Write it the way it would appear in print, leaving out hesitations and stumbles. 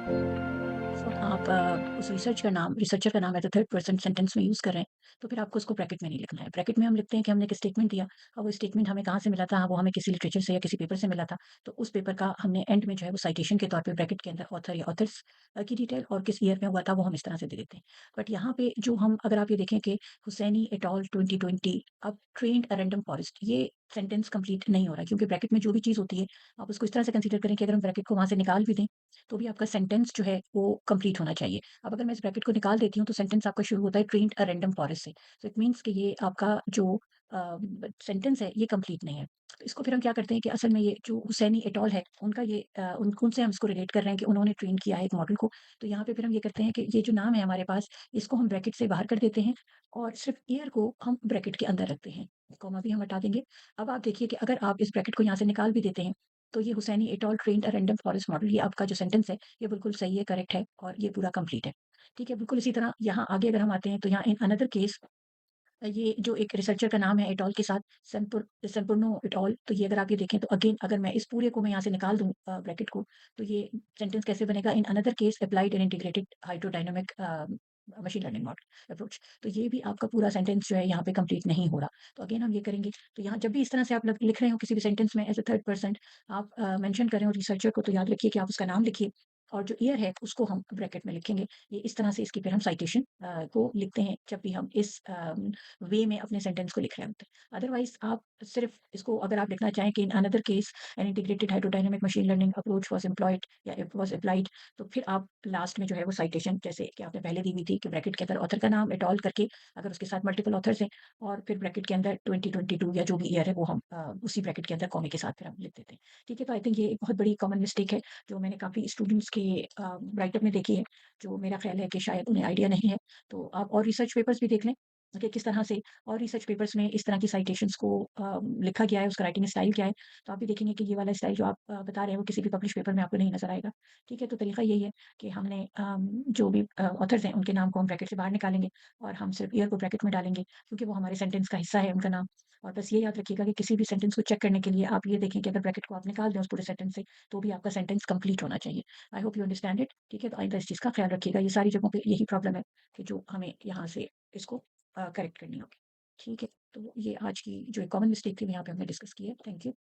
उस वक़्त आप उस रिसर्चर का नाम as a third person sentence में यूज़ कर रहे हैं, तो फिर आपको उसको ब्रैकेट में नहीं लिखना है। ब्रैकेट में हम लिखते हैं कि हमने एक स्टेटमेंट दिया और वो स्टेटमेंट हमें कहाँ से मिला था, वो हमें किसी लिटरेचर से या किसी पेपर से मिला था। तो उस पेपर का हमने एंड में जो है वो साइटेशन के तौर पे ब्रैकेट के अंदर ऑथर या ऑथर्स की डिटेल और किस ईयर में हुआ था, वो हम इस तरह से दे देते हैं। बट यहाँ पे जो हम अगर आप ये देखें कि हुसैनी एट अल 2020 अब ट्रेन्ड अ रैंडम फॉरेस्ट, ये सेंटेंस कंप्लीट नहीं हो रहा है क्योंकि ब्रैकेट में जो भी चीज़ होती है, आप उसको इस तरह से कंसीडर करें कि अगर हम ब्रैकेट को वहाँ से निकाल भी दें, तो भी आपका सेंटेंस जो है वो कंप्लीट होना चाहिए। अब अगर मैं इस ब्रैकेट को निकाल देती हूँ तो सेंटेंस आपका शुरू होता है ट्रेन्ड अ रैंडम फॉरेस्ट से। सो इट मीन्स कि ये आपका जो सेंटेंस है ये कंप्लीट नहीं है। तो इसको फिर हम क्या करते हैं कि असल में ये जो हुसैनी एट अल है उनका ये उनसे हम इसको रिलेट कर रहे हैं कि उन्होंने ट्रेन किया है एक मॉडल को। तो यहाँ पे फिर हम ये करते हैं कि ये जो नाम है हमारे पास, इसको हम ब्रैकेट से बाहर कर देते हैं और सिर्फ़ ईयर को हम ब्रैकेट के अंदर रखते हैं। कॉमा भी हम हटा देंगे। अब आप देखिए कि अगर आप इस ब्रैकेट को यहाँ से निकाल भी देते हैं, तो ये Hussaini et al trained a random forest model, ये आपका जो सेंटेंस है ये बिल्कुल सही है, करेक्ट है और ये पूरा कंप्लीट है। ठीक है, बिल्कुल इसी तरह यहाँ आगे अगर हम आते हैं तो यहाँ इन अनदर केस ये जो एक रिसर्चर का नाम है एट अल के साथ सेम्पुर्नो एट अल, तो ये अगर आप ये देखें तो अगेन अगर मैं इस पूरे को मैं यहाँ से निकाल दूँ ब्रैकेट को, तो ये सेंटेंस कैसे बनेगा, in another case applied and integrated hydrodynamic machine learning model approach. तो ये भी आपका पूरा सेंटेंस जो है यहाँ पे कंप्लीट नहीं हो रहा। तो अगेन हम ये करेंगे, तो यहाँ जब भी इस तरह से आप लिख रहे हो किसी भी सेंटेंस में एज़ अ थर्ड पर्सन, आप मेंशन कर रहे हो रिसर्चर को, तो याद रखिए कि आप उसका नाम लिखिए और जो ईयर है उसको हम ब्रैकेट में लिखेंगे। ये इस तरह से इसकी फिर हम साइटेशन को लिखते हैं जब भी हम इस वे में अपने सेंटेंस को लिख रहे होते हैं। अदरवाइज़ आप सिर्फ़ इसको अगर आप लिखना चाहें कि in another case an integrated hydrodynamic machine learning approach was employed या इट वाज़ एप्लाइड, तो फिर आप लास्ट में जो है वो साइटेशन जैसे कि आपने पहले दी हुई थी कि ब्रैकेट के अंदर ऑथर का नाम एट अल करके, अगर उसके साथ मल्टीपल ऑथर्स हैं और फिर ब्रैकेट के अंदर 2022 या जो भी ईयर है वो हम उसी ब्रैकेट के अंदर कॉमे के साथ फिर हम लिख देते हैं। ठीक है, तो आई थिंक ये एक बहुत बड़ी कॉमन मिस्टेक है जो मैंने काफ़ी स्टूडेंट्स के राइटअप में देखी है, जो मेरा ख़्याल है कि शायद उन्हें आइडिया नहीं है। तो आप और रिसर्च पेपर्स भी देख लें कि किस तरह से और रिसर्च पेपर्स में इस तरह की साइटेशंस को लिखा गया है, उसका राइटिंग स्टाइल क्या है। तो आप भी देखेंगे कि ये वाला स्टाइल जो आप बता रहे हैं वो किसी भी पब्लिश पेपर में आपको नहीं नज़र आएगा। ठीक है, तो तरीका यही है कि हमने जो भी ऑथर्स हैं उनके नाम को हम ब्रैकेट से बाहर निकालेंगे और हम सिर्फ़ ईयर को ब्रैकेट में डालेंगे क्योंकि वो हमारे सेंटेंस का हिस्सा है उनका नाम। और बस ये याद रखिएगा कि किसी भी सेंटेंस को चेक करने के लिए आप ये देखें कि अगर ब्रैकेट को आप निकाल दें उस पूरे सेंटेंस से, तो भी आपका सेंटेंस कंप्लीट होना चाहिए। I hope you understand it. ठीक है, तो आइंदा इस चीज़ का ख़्याल रखिएगा। ये सारी जगहों पे यही प्रॉब्लम है कि जो हमें यहाँ से इसको करेक्ट करनी होगी। ठीक है, तो ये आज की जो एक कॉमन मिस्टेक थी, वो यहाँ पे हमने डिस्कस की है। Thank you.